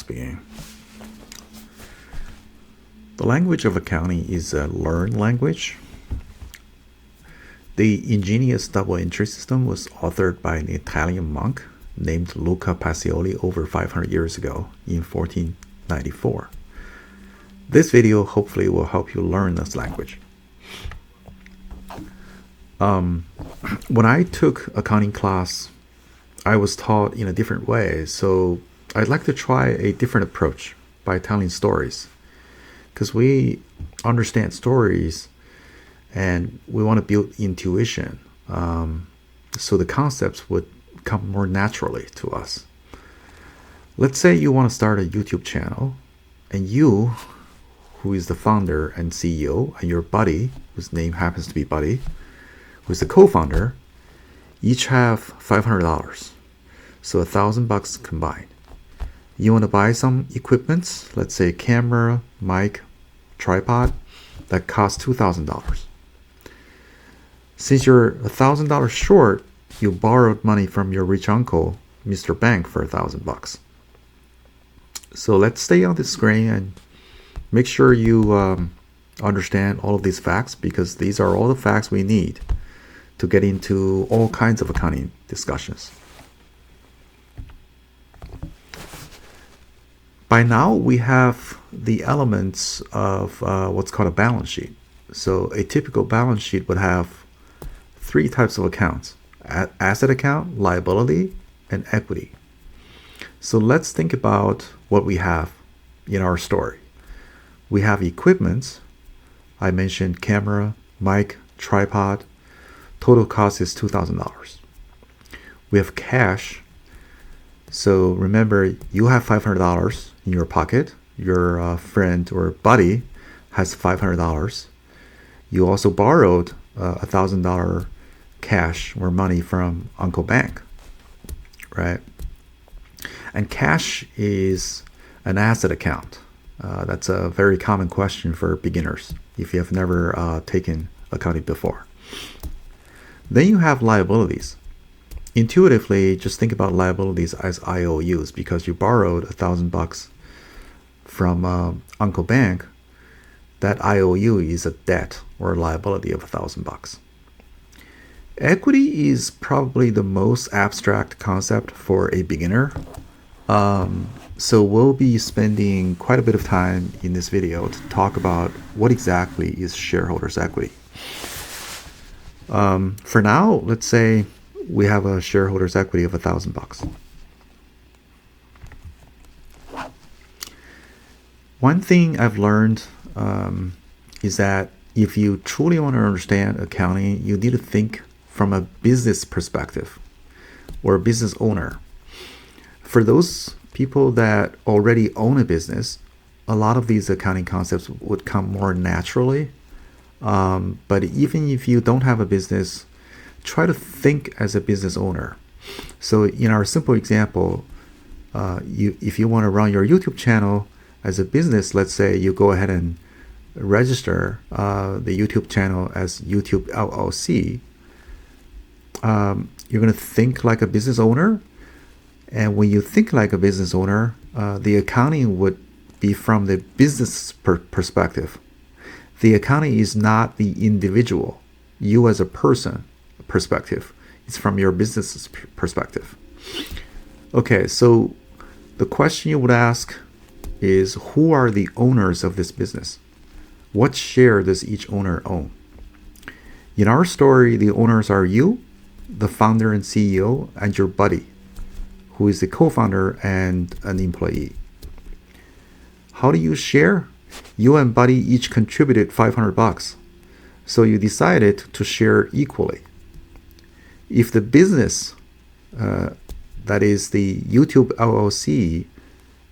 let's begin. The language of accounting is a learned language. The ingenious double entry system was authored by an Italian monk named Luca Pacioli over 500 years ago in 1494. This video hopefully will help you learn this language. When I took accounting class, I was taught in a different way, so I'd like to try a different approach by telling stories, because we understand stories and we want to build intuition, so the concepts would come more naturally to us. Let's say you want to start a YouTube channel, and you, who is the founder and CEO, and your buddy, whose name happens to be Buddy, who's the co-founder, each have $500, so $1,000 combined. You want to buy some equipment, let's say camera, mic, tripod, that costs $2,000. Since you're $1,000 short, you borrowed money from your rich uncle, Mr. Bank, for $1,000. So let's stay on the screen and make sure you understand all of these facts, because these are all the facts we need to get into all kinds of accounting discussions. By now, we have the elements of what's called a balance sheet. So a typical balance sheet would have three types of accounts: asset account, liability, and equity. So let's think about what we have in our story. We have equipment. I mentioned camera, mic, tripod. Total cost is $2,000. We have cash. So remember, you have $500 in your pocket. Your friend or buddy has $500. You also borrowed $1,000 cash or money from Uncle Bank, right? And cash is an asset account. That's a very common question for beginners if you have never taken accounting before. Then you have liabilities. Intuitively, just think about liabilities as IOUs, because you borrowed $1,000 from Uncle Bank. That IOU is a debt or a liability of $1,000. Equity is probably the most abstract concept for a beginner. So we'll be spending quite a bit of time in this video to talk about what exactly is shareholders' equity. For now, let's say we have a shareholders' equity of $1,000. One thing I've learned is that if you truly want to understand accounting, you need to think from a business perspective or a business owner. For those people that already own a business, a lot of these accounting concepts would come more naturally. But even if you don't have a business, try to think as a business owner. So in our simple example, if you want to run your YouTube channel as a business, let's say you go ahead and register the YouTube channel as YouTube LLC. You're going to think like a business owner. And when you think like a business owner, the accounting would be from the business perspective. The accounting is not the individual, you as a person perspective. It's from your business perspective. Okay, so the question you would ask is, who are the owners of this business? What share does each owner own? In our story, the owners are you, the founder and CEO, and your buddy, who is the co-founder and an employee. How do you share? You and buddy each contributed $500, so you decided to share equally. If the business, that is the YouTube LLC,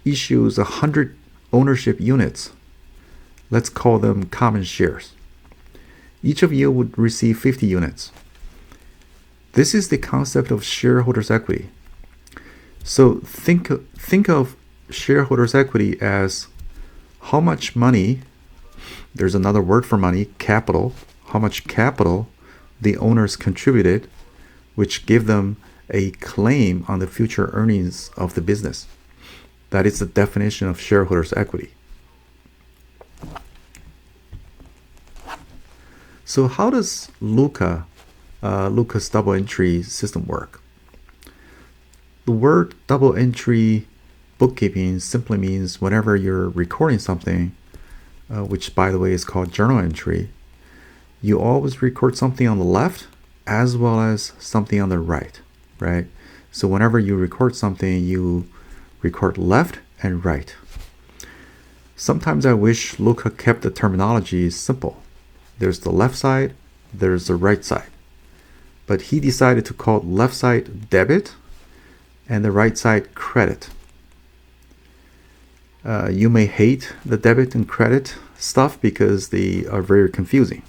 issues 100 ownership units, let's call them common shares. Each of you would receive 50 units. This is the concept of shareholders' equity. So think of shareholders' equity as how much money, there's another word for money, capital, how much capital the owners contributed, which give them a claim on the future earnings of the business. That is the definition of shareholders' equity. So how does Lucas double entry system work? The word double entry bookkeeping simply means whenever you're recording something, which by the way is called journal entry, you always record something on the left as well as something on the right, right? So whenever you record something, you record left and right. Sometimes I wish Luca kept the terminology simple. There's the left side, there's the right side. But he decided to call left side debit and the right side credit. You may hate the debit and credit stuff because they are very confusing.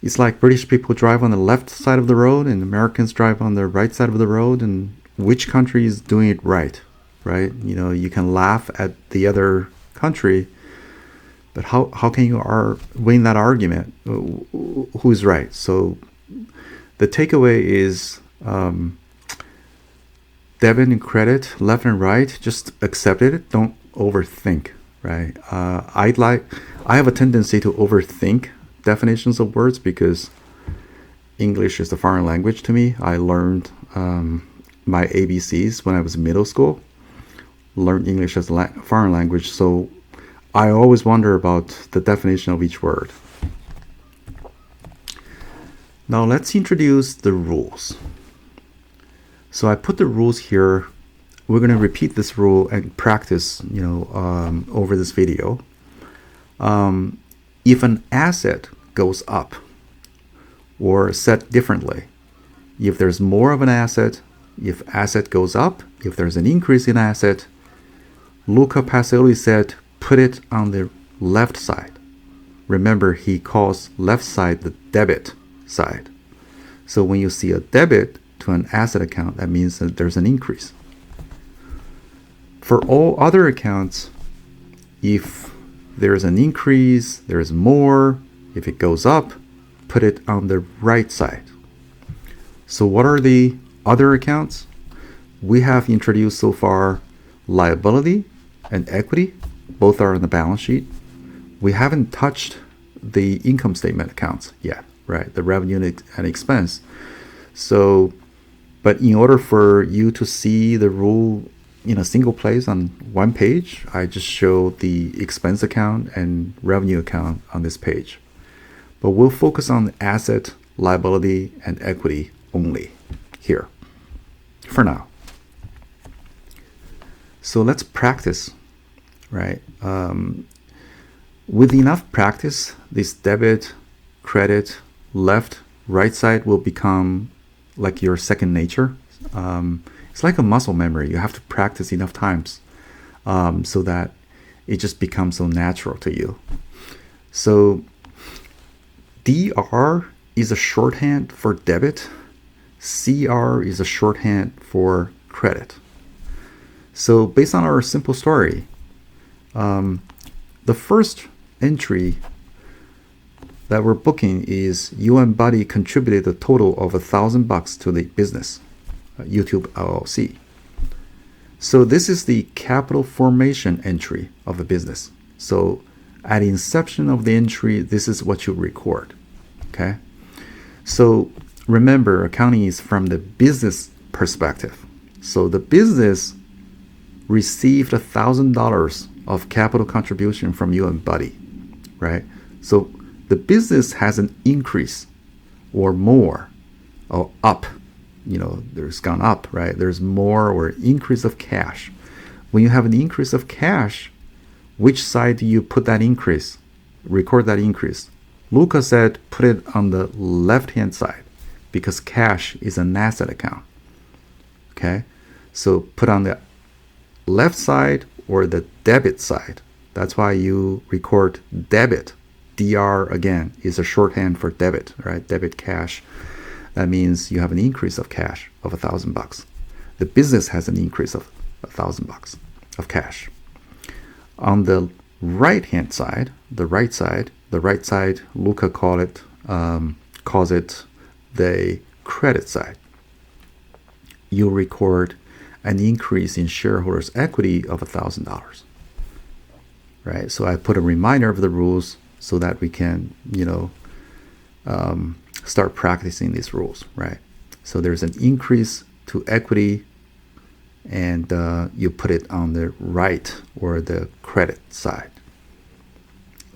It's like British people drive on the left side of the road and Americans drive on the right side of the road, and which country is doing it right? You can laugh at the other country, but how can you win that argument? Who's right? So the takeaway is debit and credit, left and right, just accept it. Don't overthink, right? I have a tendency to overthink definitions of words because English is a foreign language to me. I learned my ABCs when I was in middle school, learned English as a foreign language, so I always wonder about the definition of each word. Now let's introduce the rules. So I put the rules here. We're going to repeat this rule and practice, over this video. If an asset goes up, or said differently, if there's more of an asset, if asset goes up, if there's an increase in asset, Luca Pacioli said, put it on the left side. Remember, he calls left side the debit side. So when you see a debit to an asset account, that means that there's an increase. For all other accounts, if there's an increase, there's more, if it goes up, put it on the right side. So what are the other accounts? We have introduced so far liability and equity. Both are on the balance sheet. We haven't touched the income statement accounts yet, right? The revenue and expense. So, but in order for you to see the rule in a single place on one page, I just show the expense account and revenue account on this page. But we'll focus on asset, liability, and equity only here for now. So let's practice, right? With enough practice, this debit, credit, left, right side will become like your second nature. It's like a muscle memory. You have to practice enough times so that it just becomes so natural to you. So DR is a shorthand for debit. CR is a shorthand for credit. So based on our simple story, the first entry that we're booking is you and Buddy contributed a total of $1,000 to the business, YouTube LLC. So this is the capital formation entry of a business. So at inception of the entry, this is what you record. Okay. So remember, accounting is from the business perspective. So the business received $1,000 of capital contribution from you and Buddy, right? So the business has an increase or more or up, there's gone up, right? There's more or increase of cash. When you have an increase of cash, which side do you put that increase? Record that increase. Luca said put it on the left-hand side because cash is an asset account. Okay, so put on the left side or the debit side. That's why you record debit. DR again is a shorthand for debit, right? Debit cash. That means you have an increase of cash of $1,000. The business has an increase of $1,000 of cash. On the right-hand side, the right side, Luca calls it the credit side. You record an increase in shareholders' equity of $1,000. Right? So I put a reminder of the rules so that we can, start practicing these rules, right? So there's an increase to equity, and you put it on the right or the credit side.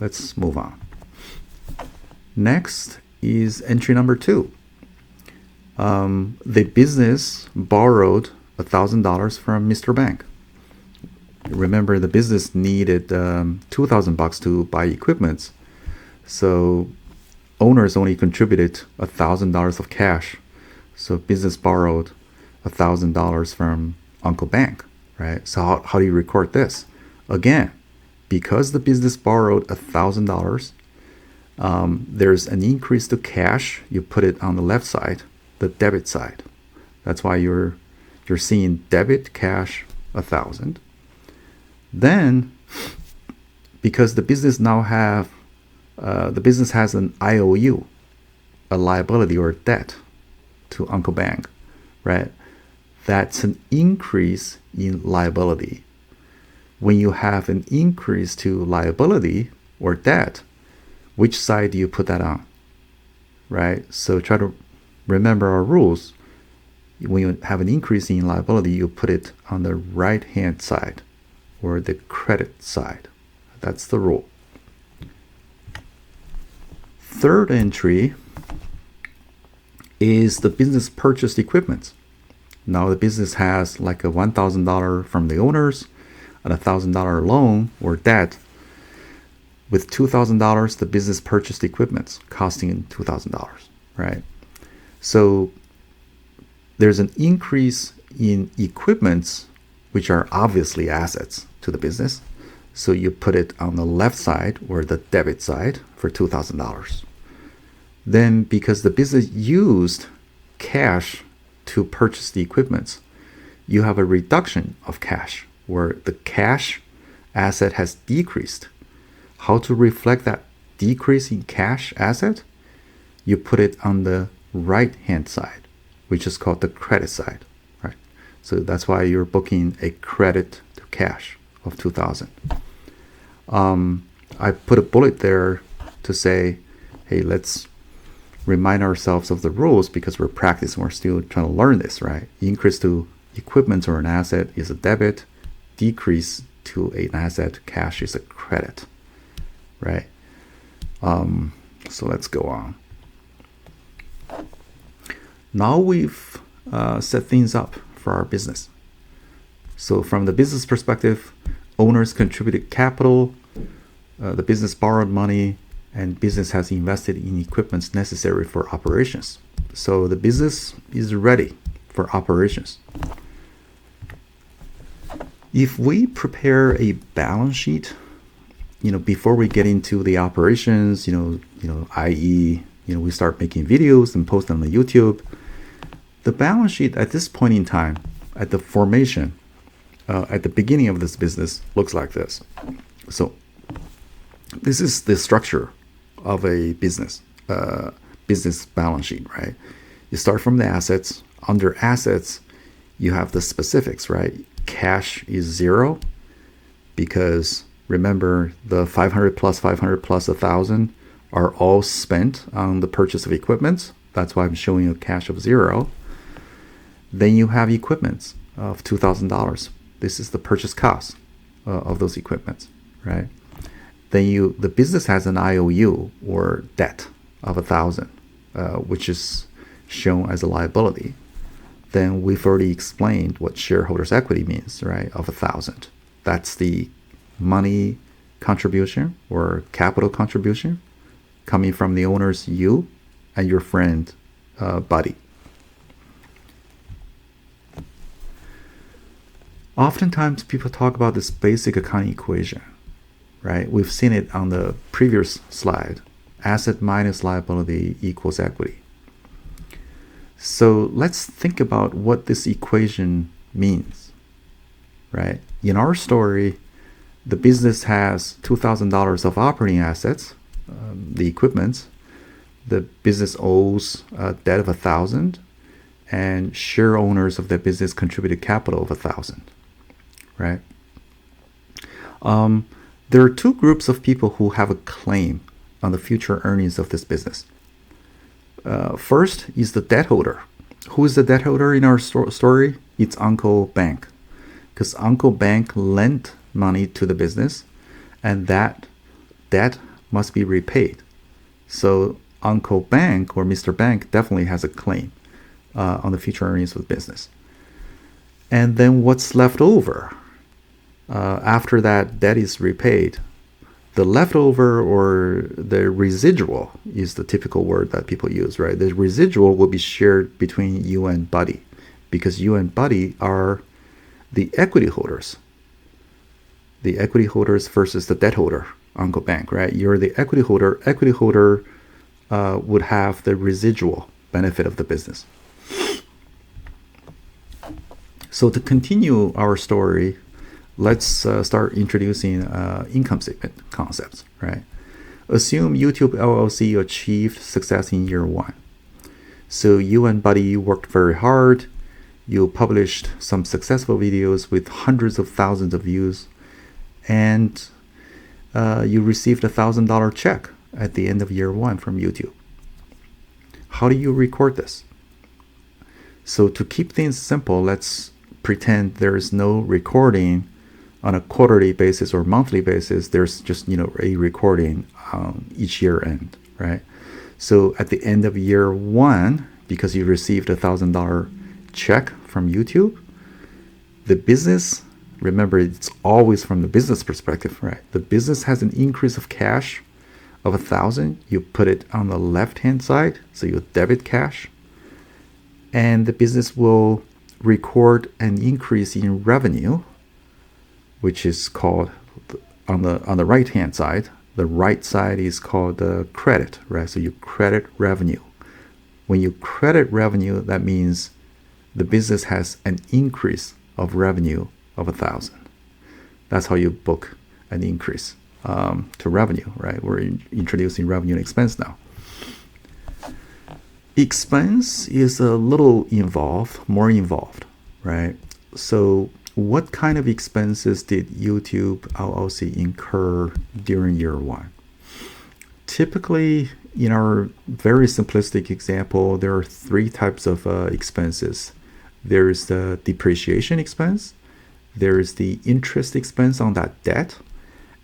Let's move on. Next is entry number 2. The business borrowed $1,000 from Mr. Bank. Remember, the business needed $2,000 to buy equipment, so owners only contributed $1,000 of cash. So business borrowed $1,000 from Uncle Bank, right? So how do you record this? Again, because the business borrowed $1,000, there's an increase to cash. You put it on the left side, the debit side. That's why you're seeing debit cash 1,000. Then, because the business has an IOU, a liability or debt to Uncle Bank, right? That's an increase in liability. When you have an increase to liability or debt, which side do you put that on, right? So try to remember our rules. When you have an increase in liability, you put it on the right-hand side or the credit side. That's the rule. Third entry is the business purchased equipment. Now the business has like a $1,000 from the owners and a $1,000 loan or debt. With $2,000, the business purchased equipment costing $2,000, right? So there's an increase in equipment, which are obviously assets to the business. So you put it on the left side or the debit side for $2,000. Then because the business used cash to purchase the equipment, you have a reduction of cash where the cash asset has decreased. How to reflect that decrease in cash asset? You put it on the right-hand side, which is called the credit side, right? So that's why you're booking a credit to cash of $2,000. I put a bullet there to say, hey, let's remind ourselves of the rules because we're practicing, we're still trying to learn this, right? Increase to equipment or an asset is a debit, decrease to an asset, cash is a credit, right? So let's go on. Now we've set things up for our business. So from the business perspective, owners contributed capital, the business borrowed money, and business has invested in equipment necessary for operations. So the business is ready for operations. If we prepare a balance sheet, before we get into the operations, i.e., we start making videos and post them on YouTube, the balance sheet at this point in time, at the formation, at the beginning of this business, looks like this. So this is the structure of a business balance sheet, right? You start from the assets. Under assets, you have the specifics, right? Cash is 0 because remember the 500 plus 1,000 are all spent on the purchase of equipment. That's why I'm showing you cash of 0. Then you have equipment of $2,000. This is the purchase cost of those equipment, right? Then the business has an IOU or debt of 1,000, which is shown as a liability. Then we've already explained what shareholders' equity means, right? Of 1,000. That's the money contribution or capital contribution coming from the owners, you and your friend, Buddy. Oftentimes people talk about this basic accounting equation, right? We've seen it on the previous slide. Asset minus liability equals equity. So let's think about what this equation means, right? In our story, the business has $2,000 of operating assets, the equipment. The business owes a debt of 1,000, and share owners of that business contributed capital of 1,000, right? There are two groups of people who have a claim on the future earnings of this business. First is the debt holder. Who is the debt holder in our story? It's Uncle Bank, because Uncle Bank lent money to the business, and that debt must be repaid. So Uncle Bank or Mr. Bank definitely has a claim on the future earnings of the business. And then what's left over after that debt is repaid? The leftover or the residual is the typical word that people use, right? The residual will be shared between you and Buddy, because you and Buddy are the equity holders. The equity holders versus the debt holder, Uncle Bank, right? You're the equity holder. Equity holder would have the residual benefit of the business. So to continue our story, let's start introducing income statement concepts, right? Assume YouTube LLC achieved success in year 1. So you and Buddy worked very hard. You published some successful videos with hundreds of thousands of views, and you received $1,000 check at the end of year 1 from YouTube. How do you record this? So to keep things simple, let's pretend there is no recording on a quarterly basis or monthly basis. There's just a recording each year end, right? So at the end of year 1, because you received $1,000 check from YouTube, the business, remember, it's always from the business perspective, right? The business has an increase of cash of 1,000. You put it on the left hand side, so you debit cash, and the business will record an increase in revenue, which is called on the right hand side. The right side is called the credit, right? So you credit revenue. When you credit revenue, that means the business has an increase of revenue of 1,000. That's how you book an increase to revenue, right? We're introducing revenue and expense now. Expense is a little more involved, right? So what kind of expenses did YouTube LLC incur during year 1? Typically, in our very simplistic example, there are 3 types of expenses. There's the depreciation expense, there's the interest expense on that debt,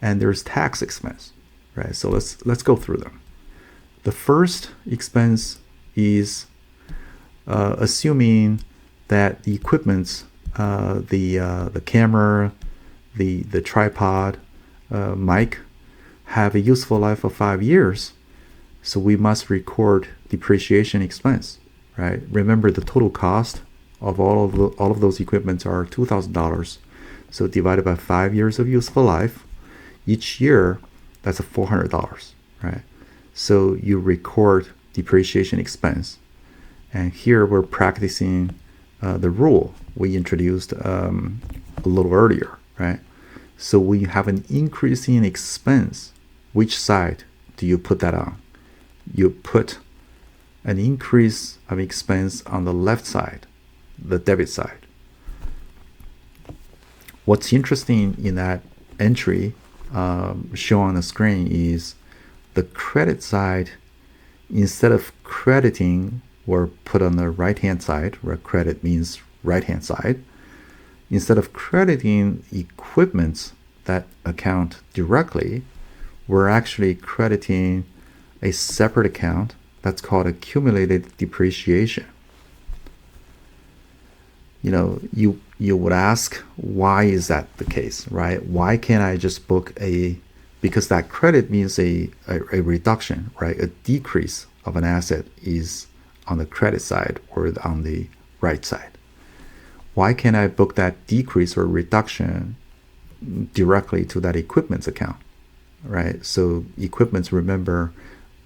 and there's tax expense, right? So let's go through them. The first expense is assuming that the equipment, the camera, the tripod, mic, have a useful life of 5 years. So we must record depreciation expense, right? Remember, the total cost of all of those equipments are $2,000. So divided by 5 years of useful life, each year, that's $400, right? So you record depreciation expense. And here we're practicing the rule we introduced a little earlier, right? So when you have an increase in expense, which side do you put that on? You put an increase of expense on the left side, the debit side. What's interesting in that entry shown on the screen is the credit side, instead of crediting, were put on the right hand side, where credit means right hand side. Instead of crediting equipment that account directly, we're actually crediting a separate account that's called accumulated depreciation. You would ask, why is that the case, right? Why can't I just book because that credit means a reduction, right? A decrease of an asset is on the credit side or on the right side. Why can't I book that decrease or reduction directly to that equipment's account, right? So equipments, remember,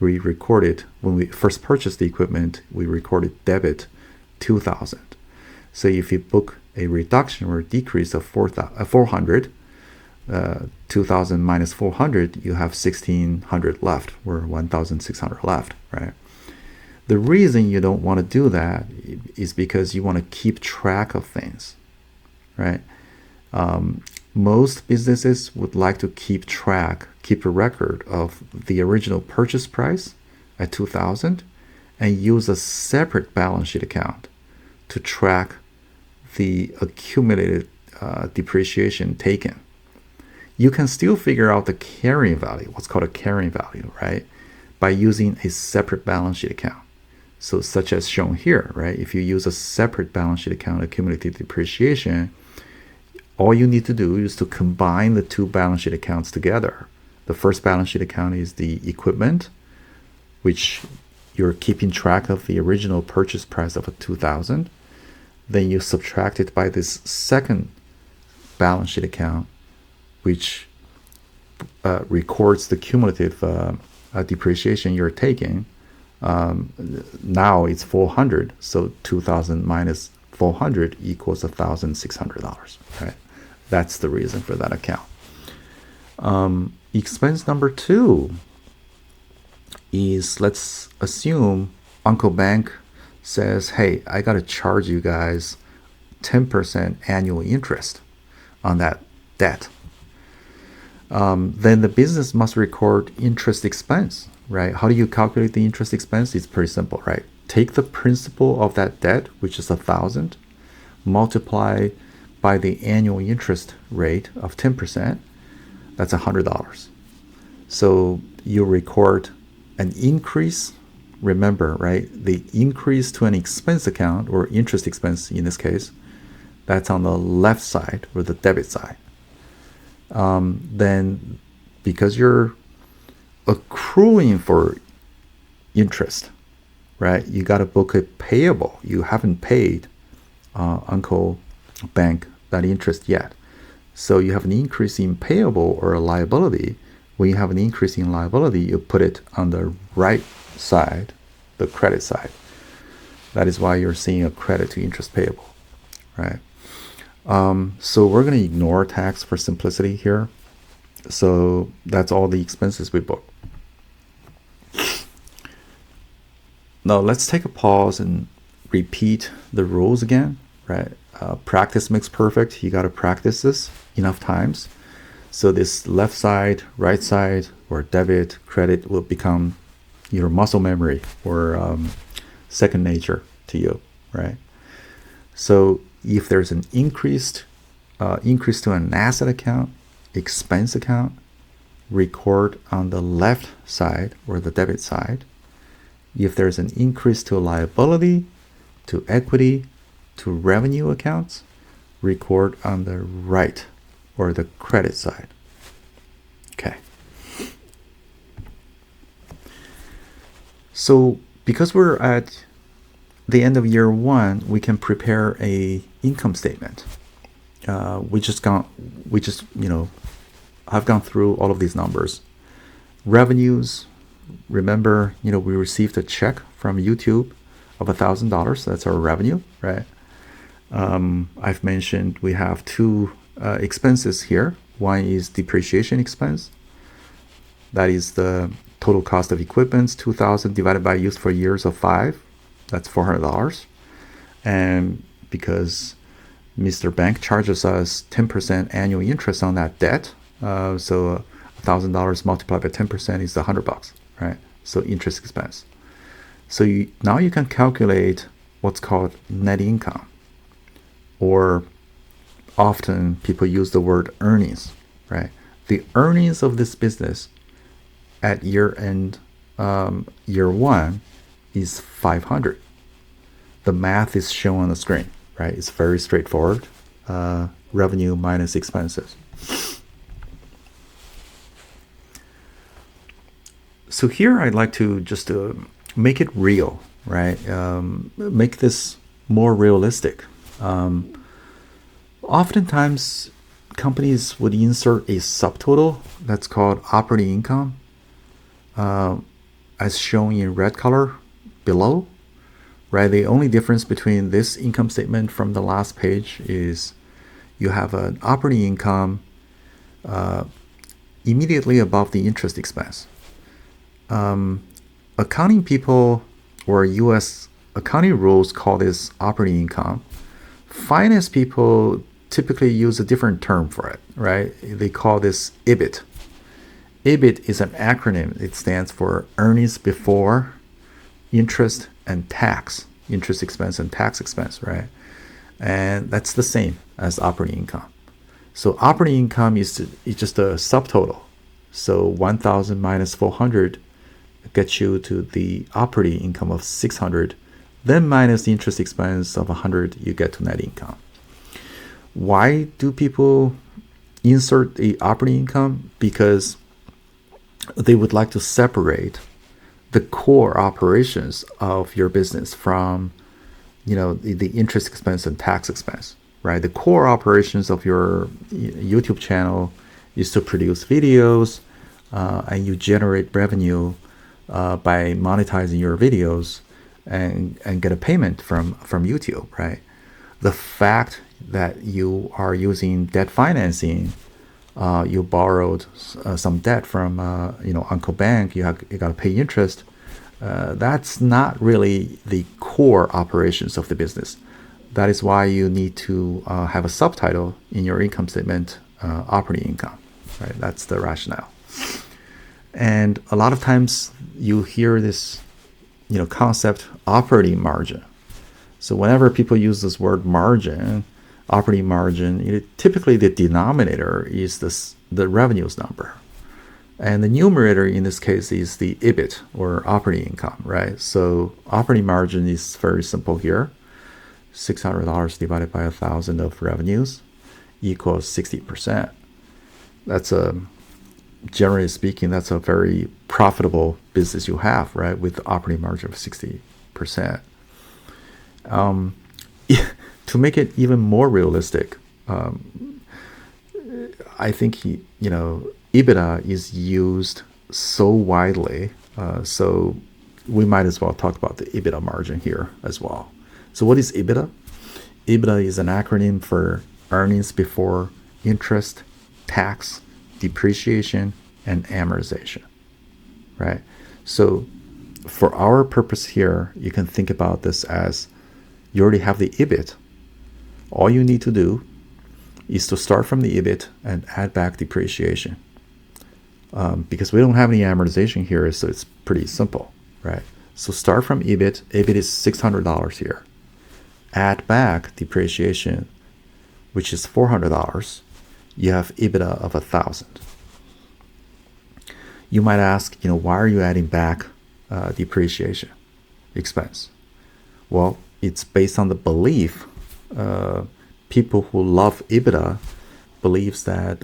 we recorded when we first purchased the equipment, we recorded debit 2,000. So if you book a reduction or a decrease of 400, 2,000 minus 400, you have 1,600 left, or 1,600 left, right? The reason you don't want to do that is because you want to keep track of things, right? Most businesses would like to keep a record of the original purchase price at 2000 and use a separate balance sheet account to track the accumulated depreciation taken. You can still figure out the carrying value, what's called a carrying value, right, by using a separate balance sheet account. So such as shown here, right? If you use a separate balance sheet account, accumulated depreciation, all you need to do is to combine the two balance sheet accounts together. The first balance sheet account is the equipment, which you're keeping track of the original purchase price of a 2000. Then you subtract it by this second balance sheet account, which records the cumulative depreciation you're taking. Now it's 400, so 2000 minus 400 equals $1,600, right? That's the reason for that account. Expense number 2 is, let's assume Uncle Bank says, hey, I got to charge you guys 10% annual interest on that debt. Then the business must record interest expense, right? How do you calculate the interest expense? It's pretty simple, right? Take the principal of that debt, which is 1,000, multiply by the annual interest rate of 10%. That's $100. So you record an increase. Remember, right? The increase to an expense account, or interest expense in this case, that's on the left side, or the debit side. Then because you're accruing for interest, right, you got to book a payable. You haven't paid Uncle Bank that interest yet. So you have an increase in payable or a liability. When you have an increase in liability, you put it on the right side, the credit side. That is why you're seeing a credit to interest payable, right? So we're going to ignore tax for simplicity here. So that's all the expenses we book. Now let's take a pause and repeat the rules again, right? Practice makes perfect. You got to practice this enough times. So this left side, right side, or debit, credit will become your muscle memory, or second nature to you, right? So if there's an increase to an asset account, expense account, record on the left side or the debit side. If there's an increase to a liability, to equity, to revenue accounts, record on the right or the credit side. Okay. So because we're at the end of year 1, we can prepare a income statement. I've gone through all of these numbers. Revenues, remember, we received a check from YouTube of $1,000. That's our revenue, right? I've mentioned we have 2 expenses here. One is depreciation expense. That is the total cost of equipment, 2,000 divided by used for years of 5. That's $400. And because Mr. Bank charges us 10% annual interest on that debt, so $1,000 multiplied by 10% is $100, right? So interest expense. So now you can calculate what's called net income, or often people use the word earnings, right? The earnings of this business at year end, year 1, is 500. The math is shown on the screen, right? It's very straightforward. Revenue minus expenses. So here I'd like to just make it real, right? Make this more realistic. Oftentimes, companies would insert a subtotal that's called operating income, as shown in red color below, right? The only difference between this income statement from the last page is you have an operating income immediately above the interest expense. Accounting people or U.S. accounting rules call this operating income. Finance people typically use a different term for it, right? They call this EBIT. EBIT is an acronym. It stands for earnings before interest and tax, interest expense and tax expense, right? And that's the same as operating income. So operating income is just a subtotal. So 1,000 minus 400 gets you to the operating income of 600. Then minus the interest expense of 100, you get to net income. Why do people insert the operating income? Because they would like to separate the core operations of your business from, the interest expense and tax expense, right? The core operations of your YouTube channel is to produce videos, and you generate revenue by monetizing your videos and get a payment from YouTube, right? The fact that you are using debt financing, you borrowed some debt from Uncle Bank, you got to pay interest. That's not really the core operations of the business. That is why you need to have a subtitle in your income statement, operating income, right? That's the rationale. And a lot of times you hear this, concept, operating margin. So whenever people use this word margin, operating margin, typically the denominator is the revenues number. And the numerator in this case is the EBIT, or operating income, right? So operating margin is very simple here. $600 divided by 1,000 of revenues equals 60%. Generally speaking, that's a very profitable business you have, right? With the operating margin of 60%. To make it even more realistic, I think EBITDA is used so widely, so we might as well talk about the EBITDA margin here as well. So what is EBITDA? EBITDA is an acronym for earnings before interest, tax, depreciation, and amortization, right? So for our purpose here, you can think about this as you already have the EBIT. All you need to do is to start from the EBIT and add back depreciation. Because we don't have any amortization here, so it's pretty simple, right? So start from EBIT. EBIT is $600 here. Add back depreciation, which is $400. You have EBITDA of 1,000. You might ask, why are you adding back depreciation expense? Well, it's based on the belief. People who love EBITDA believes that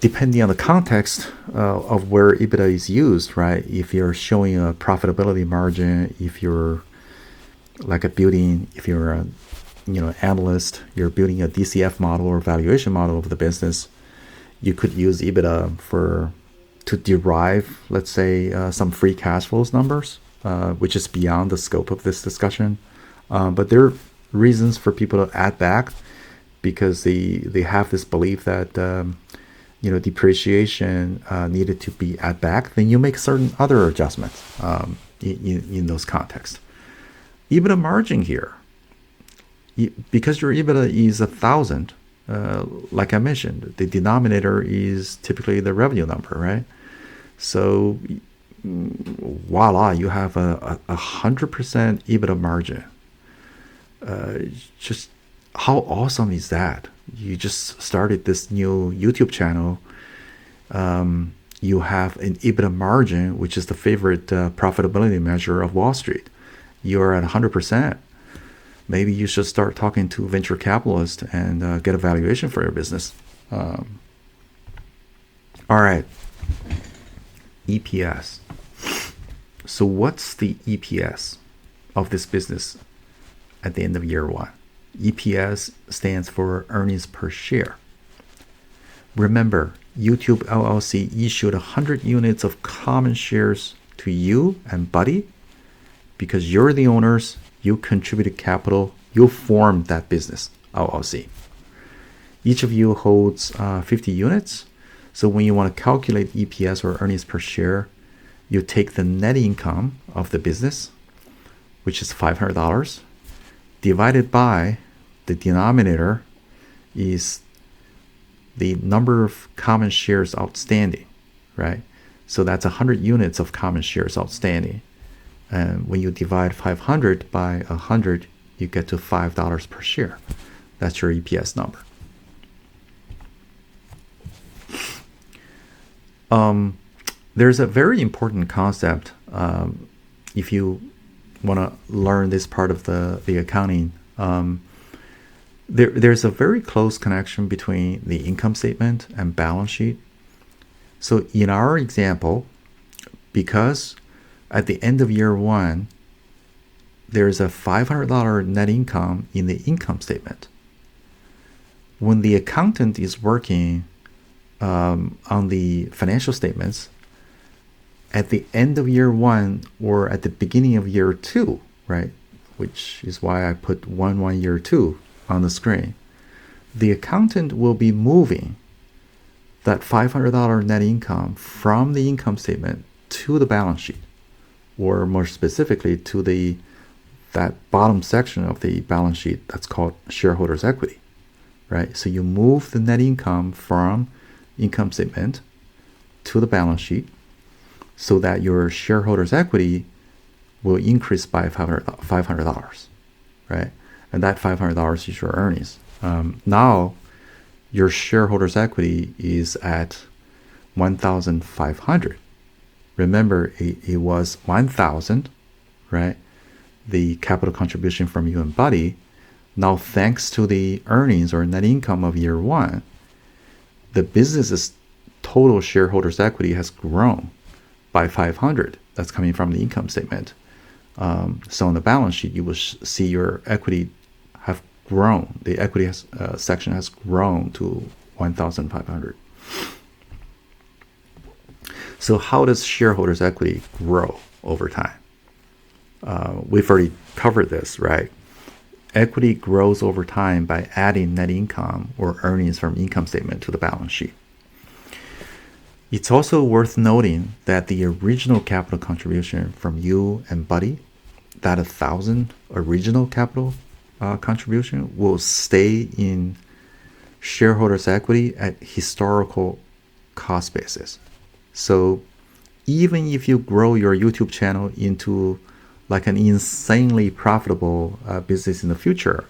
depending on the context of where EBITDA is used, right? If you're showing a profitability margin, if you're if you're a analyst, you're building a DCF model or valuation model of the business, you could use EBITDA to derive, let's say, some free cash flows numbers, which is beyond the scope of this discussion. But there are reasons for people to add back because they have this belief that depreciation needed to be add back. Then you make certain other adjustments in those contexts. EBITDA margin here, because your EBITDA is 1,000, like I mentioned, the denominator is typically the revenue number, right? So voila, you have a 100% EBITDA margin. Just how awesome is that? You just started this new YouTube channel. You have an EBITDA margin, which is the favorite profitability measure of Wall Street. You're at 100%. Maybe you should start talking to venture capitalists and get a valuation for your business. All right. EPS. So what's the EPS of this business at the end of year one? EPS stands for earnings per share. Remember, YouTube LLC issued 100 units of common shares to you and Buddy because you're the owners, you contributed capital, you formed that business, LLC. Each of you holds 50 units. So when you want to calculate EPS or earnings per share, you take the net income of the business, which is $500, divided by the denominator is the number of common shares outstanding, right? So that's 100 units of common shares outstanding. And when you divide 500 by 100, you get to $5 per share. That's your EPS number. There's a very important concept if you want to learn this part of the accounting. There's a very close connection between the income statement and balance sheet. So in our example, because at the end of year one, there's a $500 net income in the income statement. When the accountant is working on the financial statements, at the end of year one or at the beginning of year two, right, which is why I put 1 year two on the screen, the accountant will be moving that $500 net income from the income statement to the balance sheet, or more specifically to that bottom section of the balance sheet that's called shareholders' equity, right? So you move the net income from income statement to the balance sheet so that your shareholders' equity will increase by $500, right? And that $500 is your earnings. Now, your shareholders' equity is at $1,500. Remember, it was $1,000, right? The capital contribution from you and Buddy. Now, thanks to the earnings or net income of year one, the business's total shareholders' equity has grown by $500. That's coming from the income statement. So on the balance sheet, you will see your equity have grown. The equity section has grown to $1,500. So how does shareholders' equity grow over time? We've already covered this, right? Equity grows over time by adding net income or earnings from income statement to the balance sheet. It's also worth noting that the original capital contribution from you and Buddy, that 1,000 original capital contribution, will stay in shareholders' equity at historical cost basis. So even if you grow your YouTube channel into like an insanely profitable business in the future,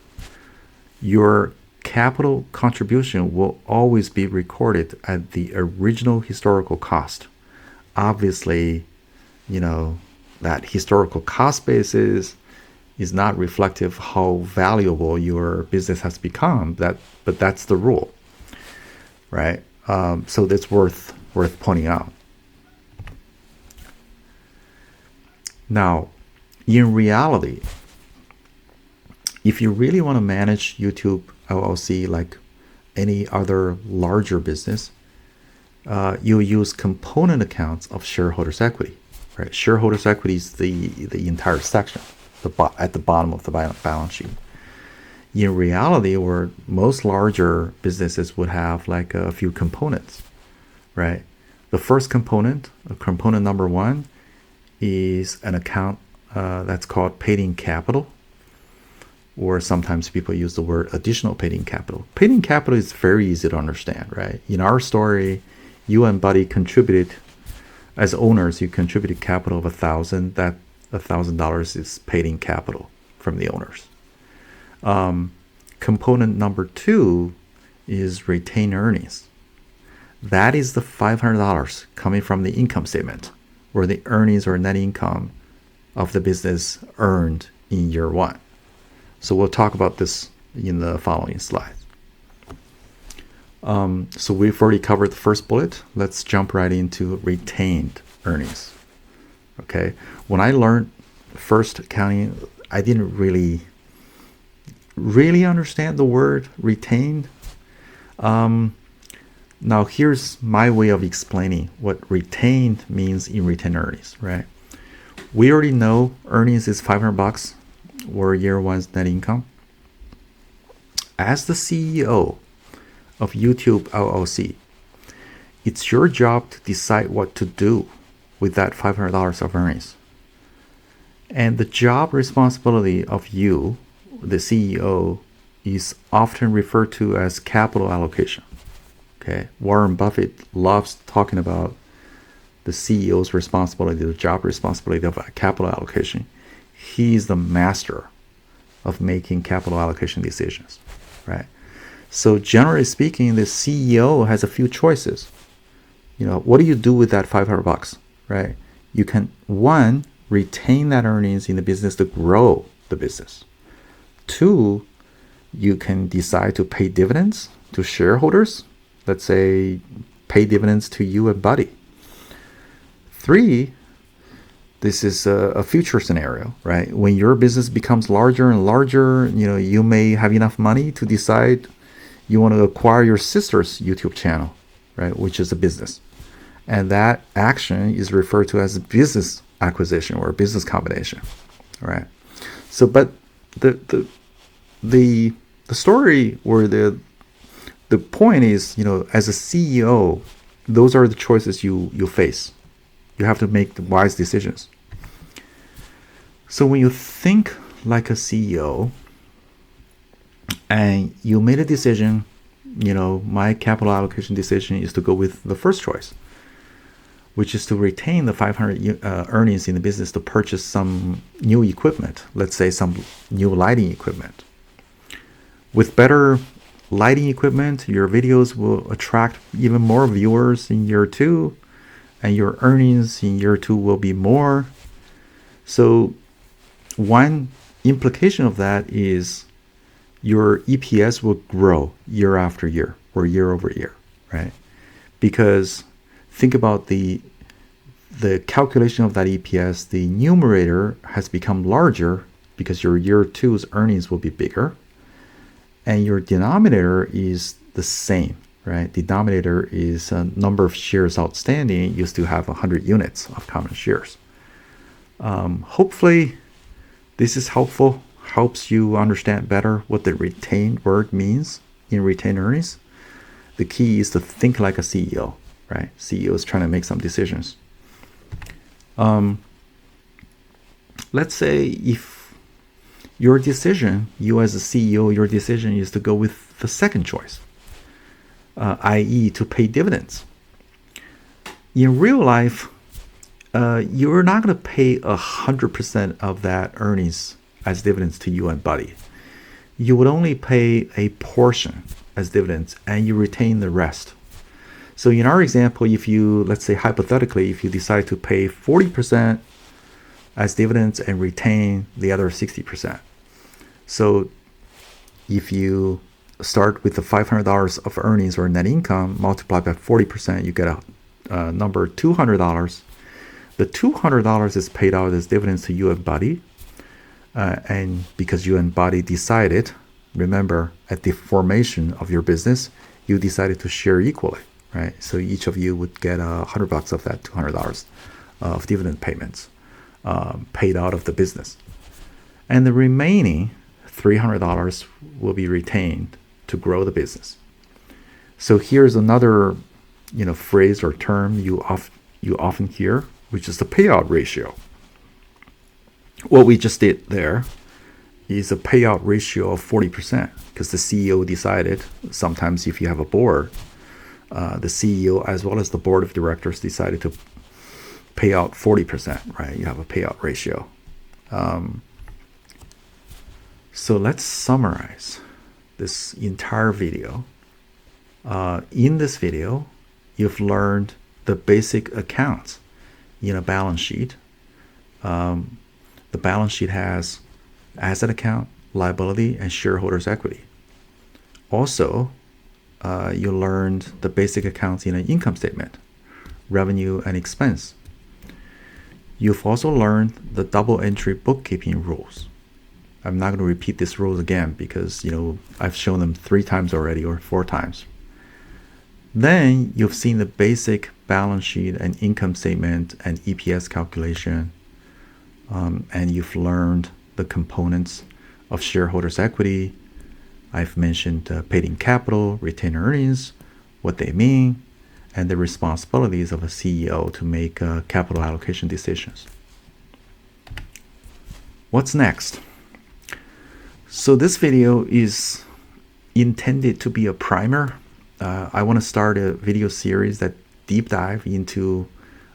your capital contribution will always be recorded at the original historical cost. Obviously, that historical cost basis is not reflective of how valuable your business has become. But that's the rule, right? So that's worth pointing out. Now, in reality, if you really want to manage YouTube LLC like any other larger business, you use component accounts of shareholders' equity. Right? Shareholders' equity is the entire section at the bottom of the balance sheet. In reality, where most larger businesses would have like a few components, right? The first component number one, is an account that's called paid-in capital, or sometimes people use the word additional paid-in capital. Paid-in capital is very easy to understand, right? In our story, you and Buddy contributed, as owners, you contributed capital of $1,000. That $1,000 is paid-in capital from the owners. Component number two is retained earnings. That is the $500 coming from the income statement, or the earnings or net income of the business earned in year one. So we'll talk about this in the following slides. So we've already covered the first bullet. Let's jump right into retained earnings. Okay. When I learned first accounting, I didn't really understand the word retained. Now here's my way of explaining what retained means in retained earnings, right? We already know earnings is $500 or year one's net income. As the CEO of YouTube LLC, it's your job to decide what to do with that $500 of earnings. And the job responsibility of you, the CEO, is often referred to as capital allocation. Okay, Warren Buffett loves talking about the CEO's responsibility, the job responsibility of capital allocation. He's the master of making capital allocation decisions, right? So generally speaking, the CEO has a few choices. What do you do with that $500, right? You can, one, retain that earnings in the business to grow the business. Two, you can decide to pay dividends to shareholders. Let's say pay dividends to you and Buddy. Three, this is a future scenario, right? When your business becomes larger and larger, you may have enough money to decide you want to acquire your sister's YouTube channel, right? Which is a business. And that action is referred to as a business acquisition or a business combination, right? So, but the story or the point is, as a CEO, those are the choices you face. You have to make the wise decisions. So when you think like a CEO and you made a decision, my capital allocation decision is to go with the first choice, which is to retain the 500 earnings in the business to purchase some new equipment, let's say some new lighting equipment. With better lighting equipment, your videos will attract even more viewers in year 2, and your earnings in year 2 will be more. So one implication of that is your EPS will grow year after year or year over year, right? Because think about the calculation of that EPS, the numerator has become larger because your year 2's earnings will be bigger, and your denominator is the same, right? Denominator is a number of shares outstanding. You used to have 100 units of common shares. Hopefully this is helpful, helps you understand better what the retained word means in retained earnings. The key is to think like a CEO, right? CEO is trying to make some decisions. Let's say if your decision, you as a CEO, your decision is to go with the second choice, i.e. to pay dividends. In real life, you're not going to pay 100% of that earnings as dividends to you and Buddy. You would only pay a portion as dividends and you retain the rest. So in our example, if you, let's say hypothetically, if you decide to pay 40% as dividends and retain the other 60%. So if you start with the $500 of earnings or net income, multiply by 40%, you get a number $200. The $200 is paid out as dividends to you and Buddy. And because you and Buddy decided, remember, at the formation of your business, you decided to share equally, right? So each of you would get $100 of that $200 of dividend payments paid out of the business. And the remaining $300 will be retained to grow the business. So here's another, phrase or term you often hear, which is the payout ratio. What we just did there is a payout ratio of 40% because the CEO decided. Sometimes if you have a board, the CEO as well as the board of directors decided to pay out 40%, right? You have a payout ratio. So let's summarize this entire video. In this video, you've learned the basic accounts in a balance sheet. The balance sheet has asset account, liability, and shareholders' equity. Also, you learned the basic accounts in an income statement, revenue and expense. You've also learned the double entry bookkeeping rules. I'm not going to repeat these rules again because, I've shown them 3 times already or 4 times. Then you've seen the basic balance sheet and income statement and EPS calculation. And you've learned the components of shareholders' equity. I've mentioned paid-in capital, retained earnings, what they mean. and the responsibilities of a CEO to make capital allocation decisions. What's next? So this video is intended to be a primer. I want to start a video series that deep dive into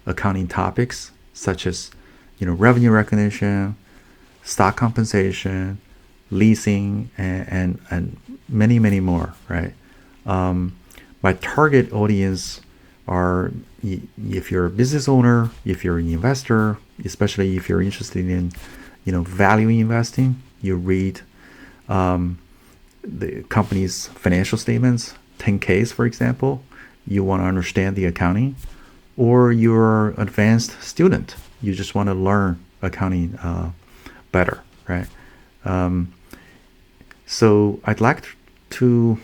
accounting topics such as revenue recognition, stock compensation, leasing, and many more, right? My target audience are if you're a business owner, if you're an investor, especially if you're interested in value investing, you read the company's financial statements, 10Ks, for example. You want to understand the accounting, or you're an advanced student. You just want to learn accounting better, right? So I'd like to,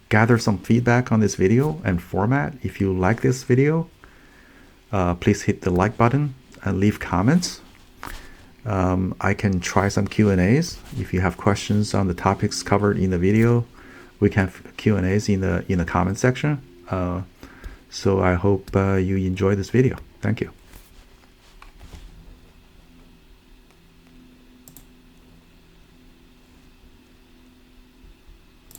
gather some feedback on this video and format. If you like this video, please hit the like button and leave comments. I can try some Q&As. If you have questions on the topics covered in the video, we can have Q&As in the comment section. So I hope you enjoy this video. Thank you.